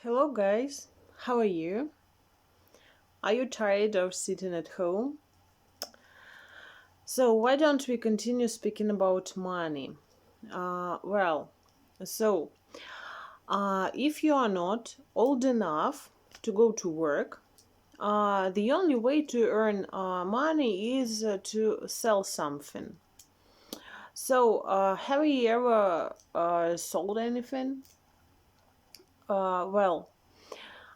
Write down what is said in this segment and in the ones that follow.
Hello guys, how are you? Are you tired of sitting at home? So why don't we continue speaking about money? Well, so if you are not old enough to go to work, the only way to earn money is to sell something. So have you ever sold anything? Well,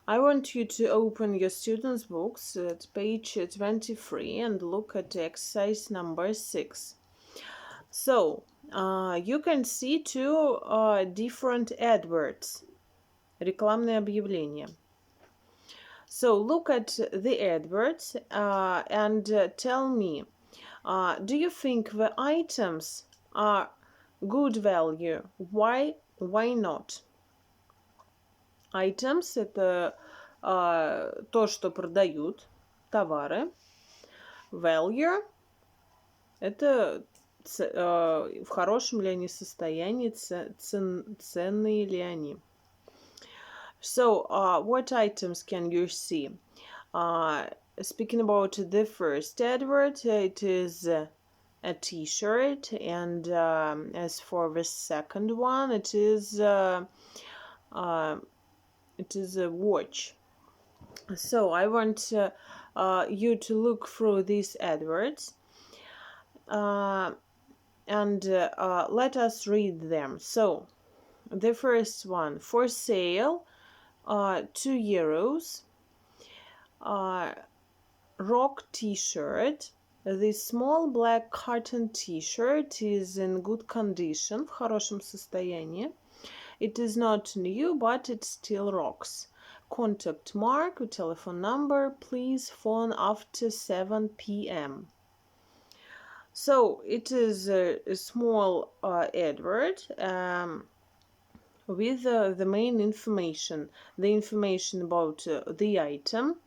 I want you to open your students' books at page 23 and look at exercise number 6. So, you can see two different adverts, рекламные объявления. So, look at the adverts and tell me, do you think the items are good value? Why not? Items – это то, что продают, товары. Value – это в хорошем ли они состоянии, ценные ли они. So, what items can you see? Speaking about the first advert, it is a t-shirt, and as for the second one, it is a watch. So I want you to look through these adverts and let us read them. So the first one, for sale, €2, rock t-shirt. The small black cotton t-shirt is in good condition, в хорошем состоянии. It is not new, but it still rocks. Contact Mark, telephone number, please phone after 7 p.m. So it is a small advert with the main information. The information about the item,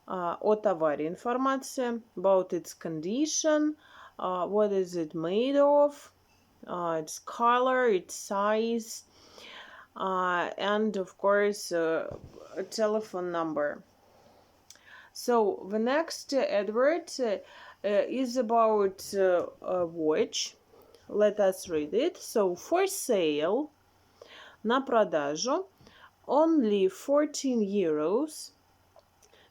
о товаре информация, about its condition, what is it made of, its color, its size, and of course a telephone number. So the next advert is about a watch. Let us read it. So for sale, на продажу, only €14,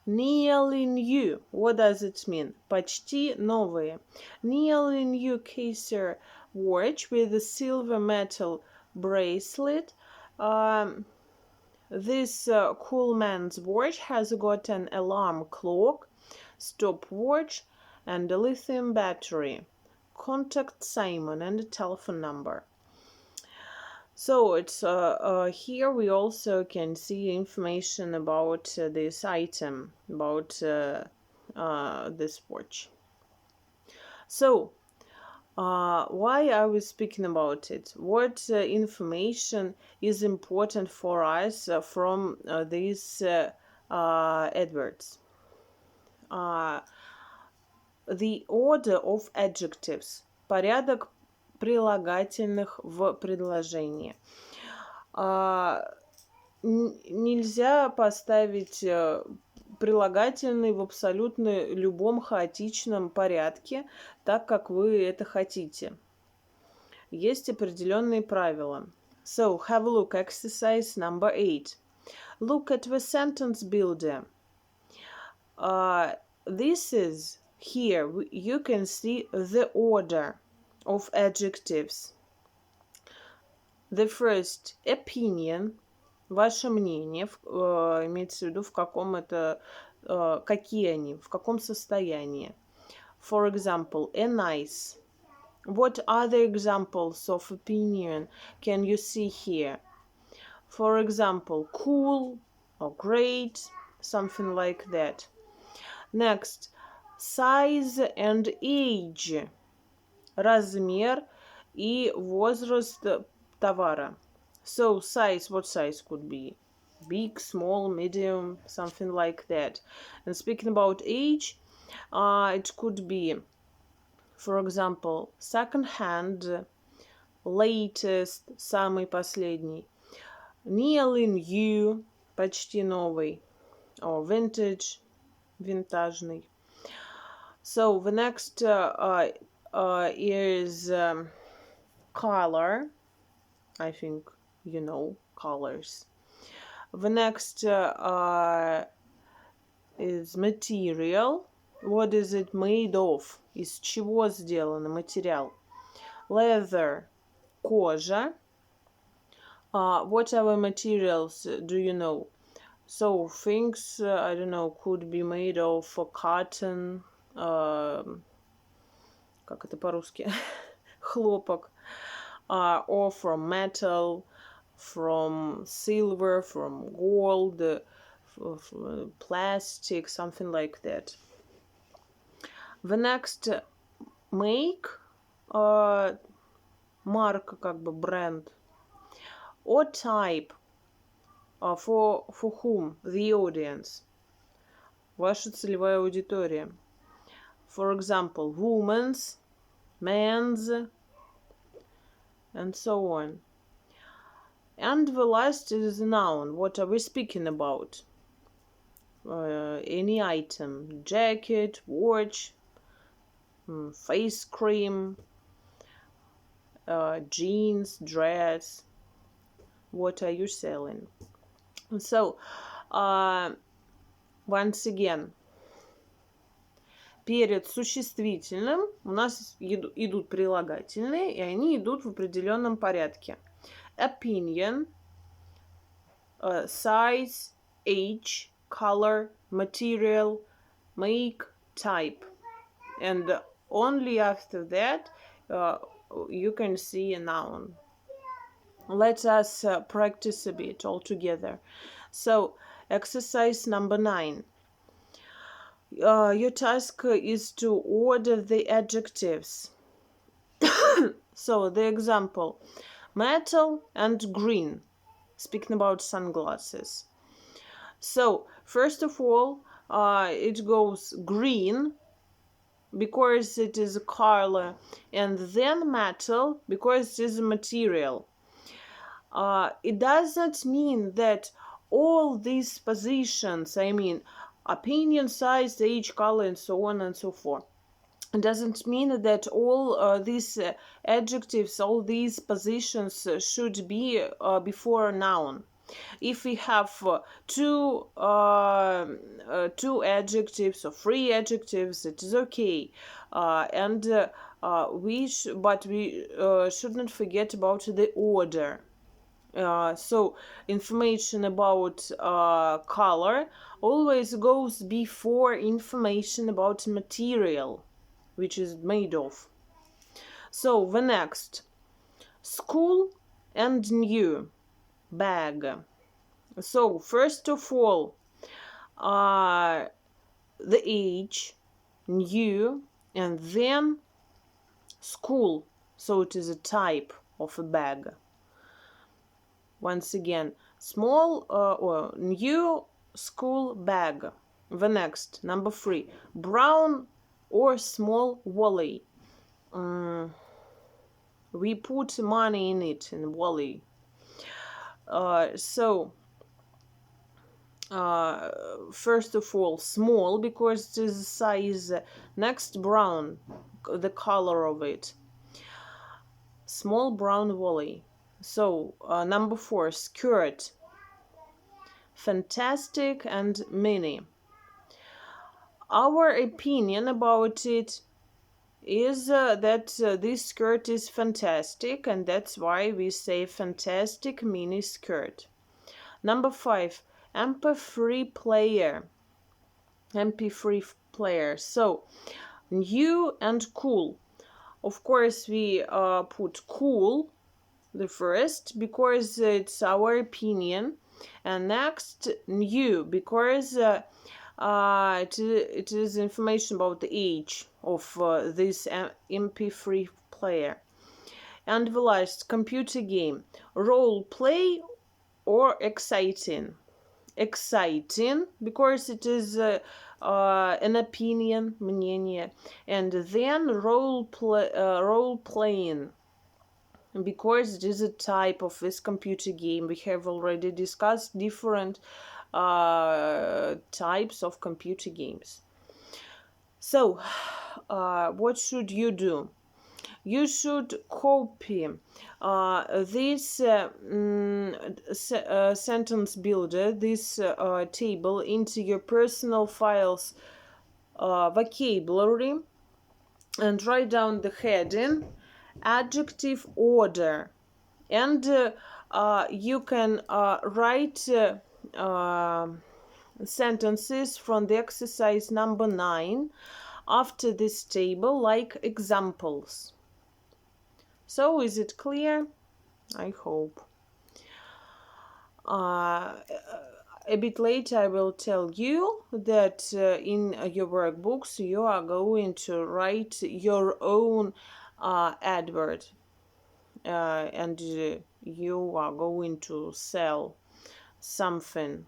nearly new. What does it mean? Почти новые. Nearly new Kaiser watch with a silver metal bracelet. This cool man's watch has got an alarm clock, stopwatch, and a lithium battery. Contact Simon and a telephone number. So it's here we also can see information about this item, about this watch. So why are we speaking about it? What information is important for us from these adverts? The order of adjectives. Порядок прилагательных в предложении. Нельзя поставить прилагательный в абсолютно любом хаотичном порядке, так как вы это хотите. Есть определенные правила. So, have a look, exercise number 8. Look at the sentence builder. This is, here you can see the order of adjectives. The first, opinion, ваше мнение, имеется в виду, в каком это, какие они, в каком состоянии. For example, a nice. What other examples of opinion can you see here? For example, cool or great, something like that. Next, size and age. Размер и возраст товара. So size, what size could be? Big, small, medium, something like that. And speaking about age, it could be, for example, second hand, latest, самый последний, nearly new, почти новый, or vintage, винтажный. So the next is color. I think you know colors. The next is material. What is it made of? Из чего сделано материал? Leather, кожа. What other materials do you know? So things, I don't know, could be made of cotton, как это по-русски? Хлопок, or from metal, from silver, from gold, plastic, something like that. The next, make, марка, как бы бренд, or type, for whom, the audience, ваша целевая аудитория. For example, women's, men's, and so on. And the last is a noun. What are we speaking about? Any item, jacket, watch, face cream, jeans, dress. What are you selling? So, once again, перед существительным у нас идут прилагательные, и они идут в определенном порядке. Opinion, size, age, color, material, make, type. And only after that you can see a noun. Let us practice a bit all together. So, exercise number 9. Your task is to order the adjectives. So, the example, metal and green, speaking about sunglasses. So, first of all, it goes green, because it is a color, and then metal, because it is a material. It does not mean that all these positions, I mean, opinion, size, age, color, and so on and so forth, it doesn't mean that all these adjectives, all these positions should be before a noun. If we have two adjectives or 3 adjectives, it is okay, and we shouldn't forget about the order. So information about color always goes before information about material, which is made of. So the next, school and new, bag. So first of all, the age, new, and then school. So it is a type of a bag. Once again, small or new school bag. The next, number 3, brown or small wallet. We put money in it, in wallet. So, first of all, small, because it is size. Next, brown, the color of it. Small brown wallet. So, number 4, skirt. Fantastic and mini. Our opinion about it is that this skirt is fantastic, and that's why we say fantastic mini skirt. Number 5, MP3 player. MP3 player. So, new and cool. Of course, we put cool the first, because it's our opinion, and next, new, because it is information about the age of this MP3 player. And the last, computer game, role play or exciting. Exciting, because it is an opinion, мнение, and then role playing. because it is a type of this computer game. We have already discussed different types of computer games. So, what should you do? You should copy this sentence builder, this table, into your personal files vocabulary, and write down the heading, adjective order, and you can write sentences from the exercise number 9 after this table, like examples. So, is it clear? I hope. A bit later I will tell you that in your workbooks you are going to write your own advert, and you are going to sell something,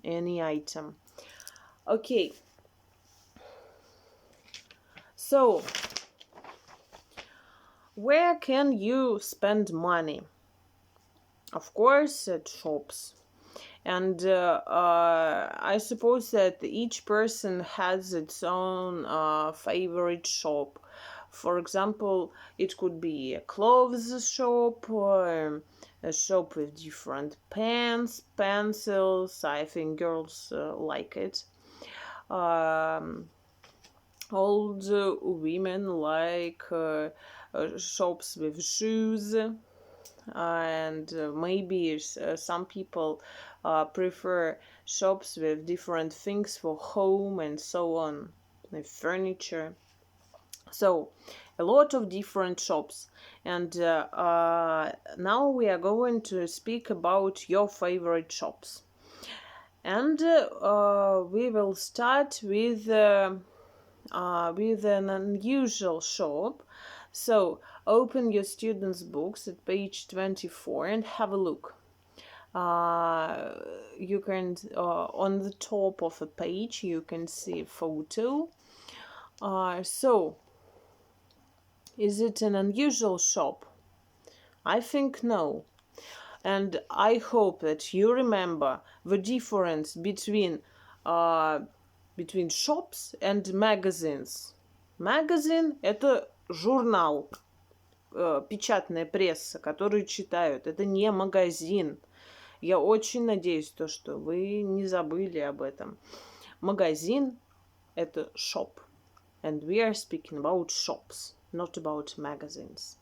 any item. Okay, so where can you spend money? Of course, at shops. And I suppose that each person has its own favorite shop. For example, it could be a clothes shop, or a shop with different pens, pencils. I think girls like it. Old women like shops with shoes. And maybe some people prefer shops with different things for home and so on, like furniture. So a lot of different shops, and now we are going to speak about your favorite shops, and we will start with an unusual shop. So open your students' books at page 24 and have a look. You can, on the top of a page, you can see a photo. So, is it an unusual shop? I think no. And I hope that you remember the difference between shops and magazines. Magazine – это журнал, печатная пресса, которую читают. Это не магазин. Я очень надеюсь, что вы не забыли об этом. Магазин – это shop. And we are speaking about shops, not about magazines.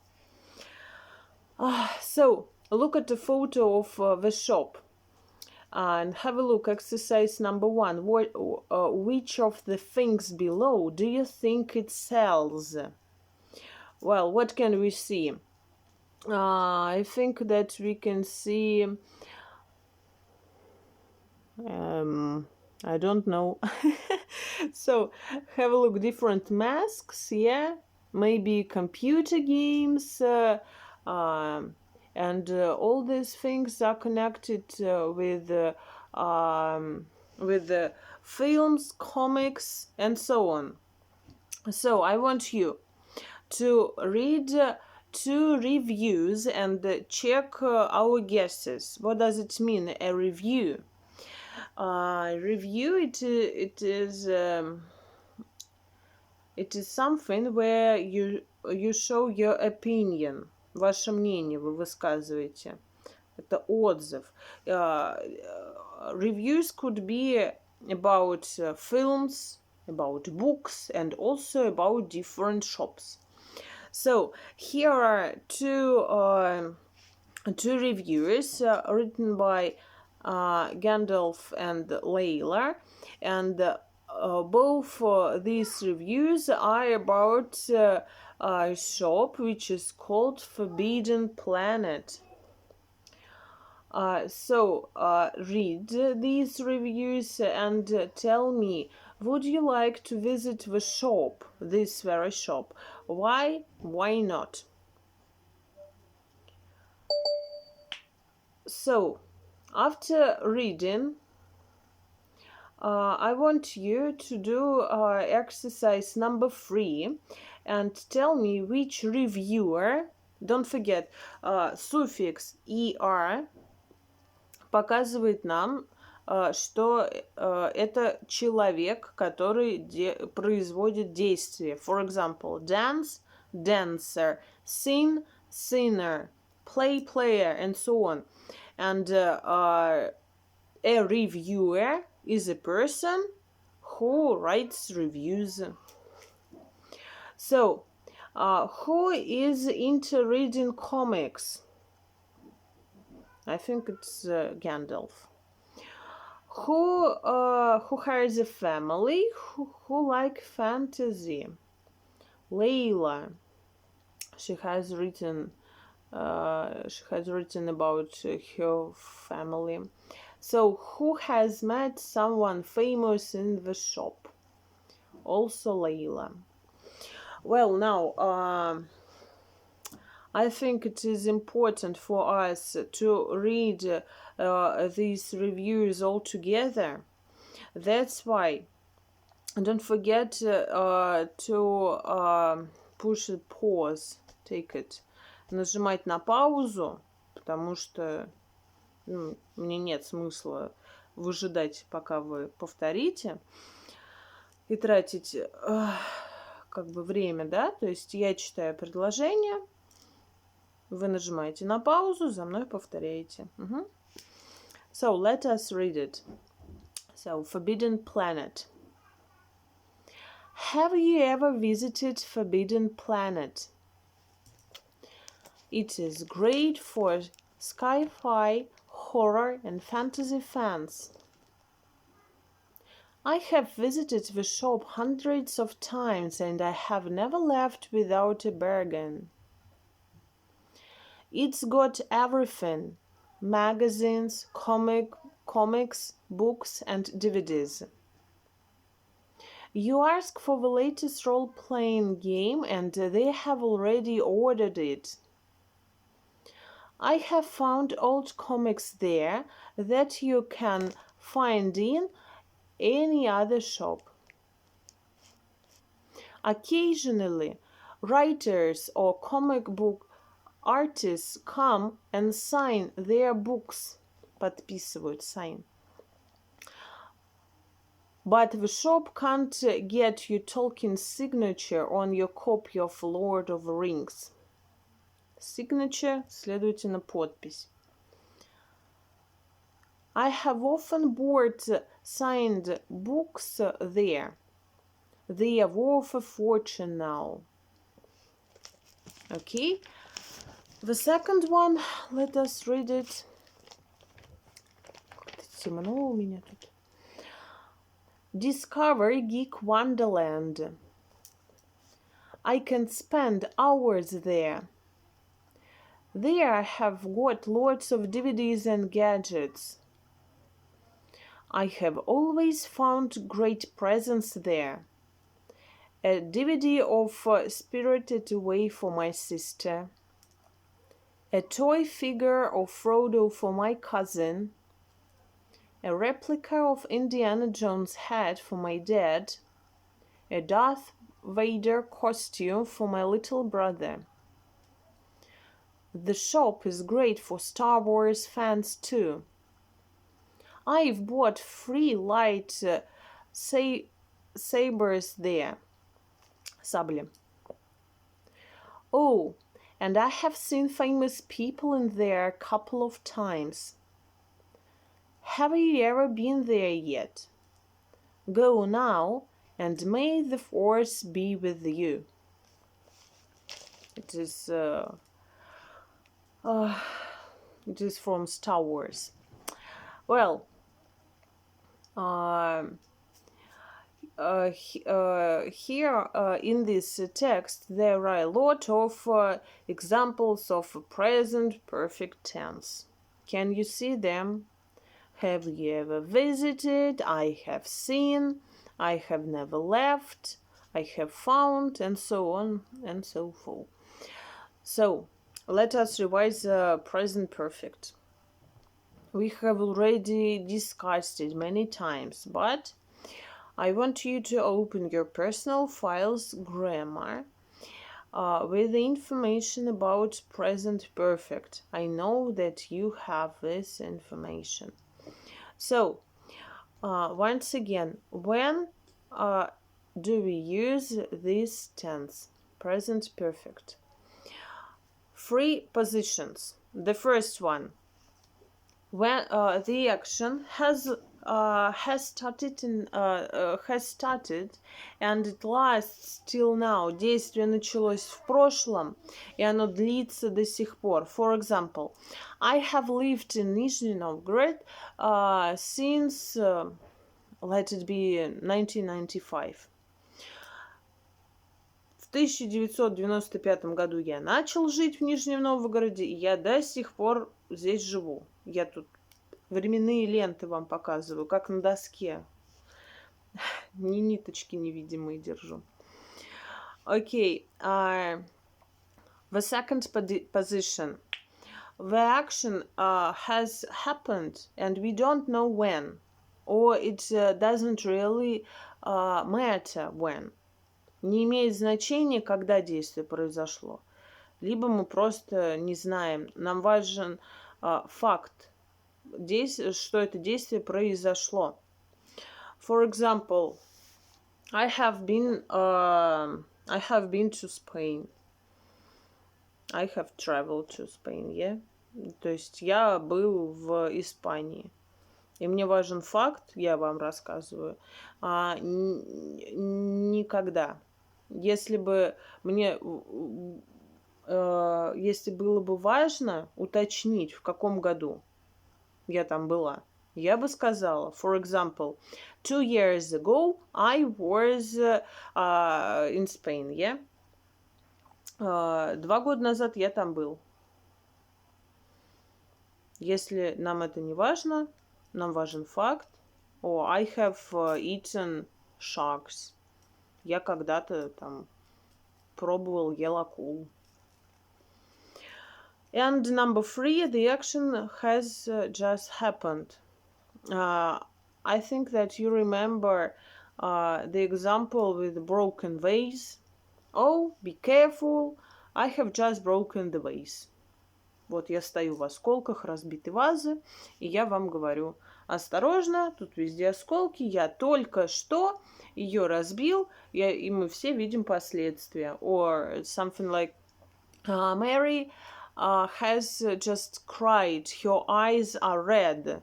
So, look at the photo of the shop. And have a look, exercise number 1. Which of the things below do you think it sells? Well, what can we see? I think that we can see, I don't know. So, have a look, different masks, yeah? Maybe computer games, and all these things are connected with films, comics, and so on. So I want you to read 2 reviews and check our guesses. What does it mean, a review? Review, it is something where you show your opinion. Ваше мнение вы высказываете. Это отзыв. Reviews could be about films, about books, and also about different shops. So here are 2 reviews written by Gandalf and Layla, and both these reviews are about a shop which is called Forbidden Planet. So read these reviews and tell me, would you like to visit the shop, this very shop? Why? Why not? So, after reading, I want you to do exercise number 3 and tell me which reviewer Don't forget, суффикс er показывает нам, что это человек, который производит действие. For example, dance, dancer, sing, singer, play, player, and so on. And a reviewer is a person who writes reviews. So, who is into reading comics? I think it's Gandalf. Who has a family? Who like fantasy? Layla. She has written about her family. So, who has met someone famous in the shop? Also Layla. Well, now, I think it is important for us to read these reviews all together. That's why don't forget to push pause, take it, нажимать на паузу, потому что мне нет смысла выжидать, пока вы повторите, и тратить как бы время, да, то есть я читаю предложение, вы нажимаете на паузу, за мной повторяете. So, let us read it. So, Forbidden Planet. Have you ever visited Forbidden Planet? It is great for sci-fi, horror, and fantasy fans. I have visited the shop hundreds of times and I have never left without a bargain. It's got everything: magazines, comics, books, and DVDs. You ask for the latest role-playing game and they have already ordered it. I have found old comics there that you can find in any other shop. Occasionally, writers or comic book artists come and sign their books. Подписывают, sign. But the shop can't get you Tolkien's signature on your copy of Lord of the Rings. Signature, следовательно, подпись. I have often bought signed books there. They are worth a fortune now. Okay. The second one, let us read it. Темно у меня тут. Discover Geek Wonderland. I can spend hours there. There I have got lots of DVDs and gadgets. I have always found great presents there. A DVD of Spirited Away for my sister. A toy figure of Frodo for my cousin. A replica of Indiana Jones' hat for my dad. A Darth Vader costume for my little brother. The shop is great for Star Wars fans too. I've bought 3 light sabers there. Sabли. Oh, and I have seen famous people in there a couple of times. Have you ever been there yet? Go now, and may the force be with you. It is from Star Wars. Well, here in this text there are a lot of examples of present perfect tense. Can you see them? Have you ever visited? I have seen. I have never left. I have found, and so on and so forth. So, let us revise present perfect. We have already discussed it many times, but I want you to open your personal files grammar with the information about present perfect. I know that you have this information. So, once again, when do we use this tense, present perfect? Three positions. The first one, when the action has started and it lasts till now. Действие началось в прошлом и оно длится до сих пор. For example, I have lived in Nizhny Novgorod since let it be 1995. В 1995 году я начал жить в Нижнем Новгороде, и я до сих пор здесь живу. Я тут временные ленты вам показываю, как на доске. Ни ниточки невидимые держу. Okay. The second position. The action has happened and we don't know when. Or it doesn't really matter when. Не имеет значения, когда действие произошло. Либо мы просто не знаем. Нам важен факт, что это действие произошло. For example, I have been to Spain. I have traveled to Spain, yeah? То есть я был в Испании. И мне важен факт, я вам рассказываю, никогда. Если бы если было бы важно уточнить, в каком году я там была, я бы сказала, for example, 2 years ago I was in Spain, yeah? 2 года назад я там был. Если нам это не важно, нам важен факт. Or I have eaten sharks. Я когда-то там пробовал, ел акул. And number 3, the action has just happened. I think that you remember the example with the broken vase. Oh, be careful, I have just broken the vase. Вот я стою в осколках разбитой вазы, и я вам говорю, осторожно, тут везде осколки, я только что ее разбил, и мы все видим последствия. Or something like, Mary has just cried, her eyes are red.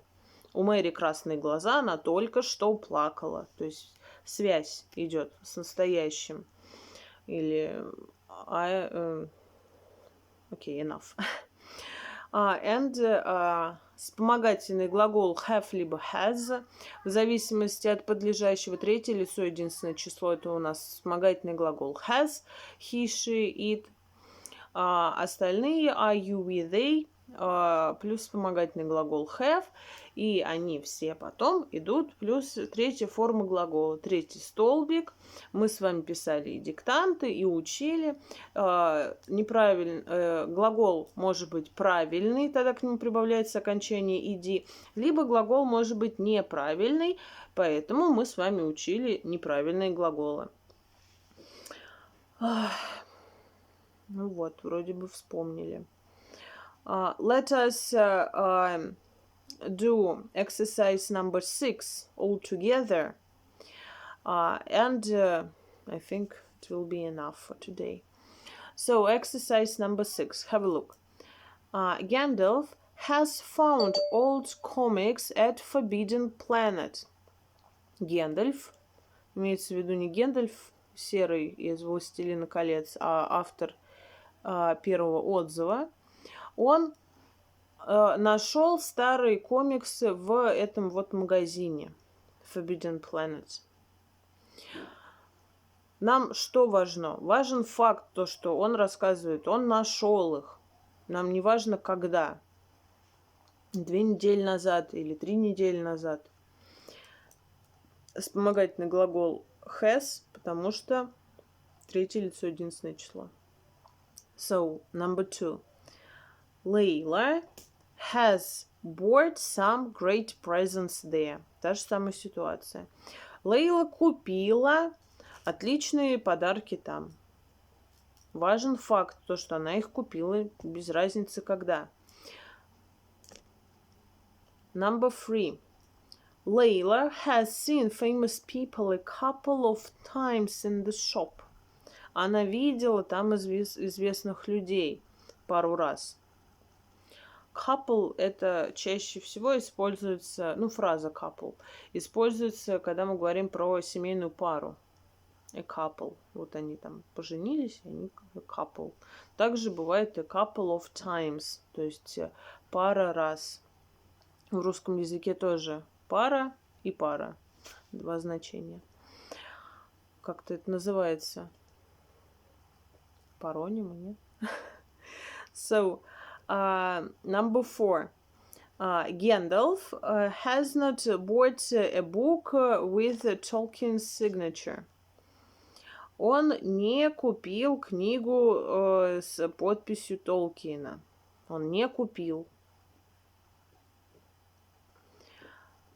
У Мэри красные глаза, она только что плакала. То есть связь идет с настоящим. Или okay, enough. Вспомогательный глагол have либо has, в зависимости от подлежащего, третье лицо, единственное число, это у нас вспомогательный глагол has, he, she, it. Остальные are you, we, they, плюс вспомогательный глагол have, и они все потом идут плюс третья форма глагола, третий столбик. Мы с вами писали и диктанты, и учили. Глагол может быть правильный, тогда к нему прибавляется окончание «иди», либо глагол может быть неправильный, поэтому мы с вами учили неправильные глаголы. Ну вот, вроде бы вспомнили. Let us do exercise number 6 all together. And I think it will be enough for today. So, exercise number 6. Have a look. Gandalf has found old comics at Forbidden Planet. Гэндальф, имеется в виду не Гэндальф серый из «Властелина колец», а автор первого отзыва, он нашел старые комиксы в этом вот магазине Forbidden Planet. Нам что важно? Важен факт, то, что он рассказывает, он нашел их. Нам не важно, когда. 2 недели назад или 3 недели назад. Вспомогательный глагол has, потому что третье лицо, единственное число. So, number 2. Layla has bought some great presents there. Та же самая ситуация. Лейла купила отличные подарки там. Важен факт, то, что она их купила, без разницы когда. Number 3. Layla has seen famous people a couple of times in the shop. Она видела там известных людей пару раз. Couple это чаще всего используется, фраза couple, используется, когда мы говорим про семейную пару. A couple. Вот они там поженились, они couple. Также бывает a couple of times, то есть пара раз. В русском языке тоже пара и пара. Два значения. Как-то это называется? Паронимы, нет? So, number 4. Gandalf has not bought a book with Tolkien's signature. Он не купил книгу с подписью Толкиена. Он не купил.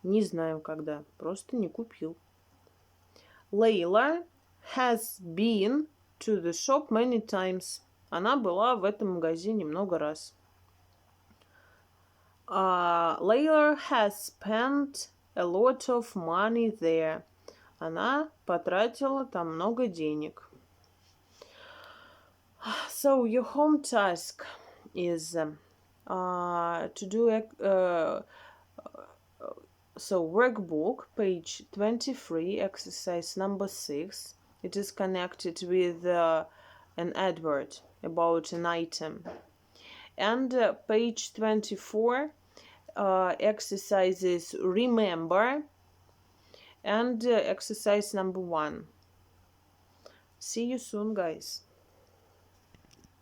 Не знаем когда. Просто не купил. Layla has been to the shop many times. Она была в этом магазине много раз. Layla has spent a lot of money there. Она потратила там много денег. So your home task is to do so workbook page 23 exercise number 6. It is connected with an advert about an item. And page 24 exercises remember and exercise number 1. See you soon, guys.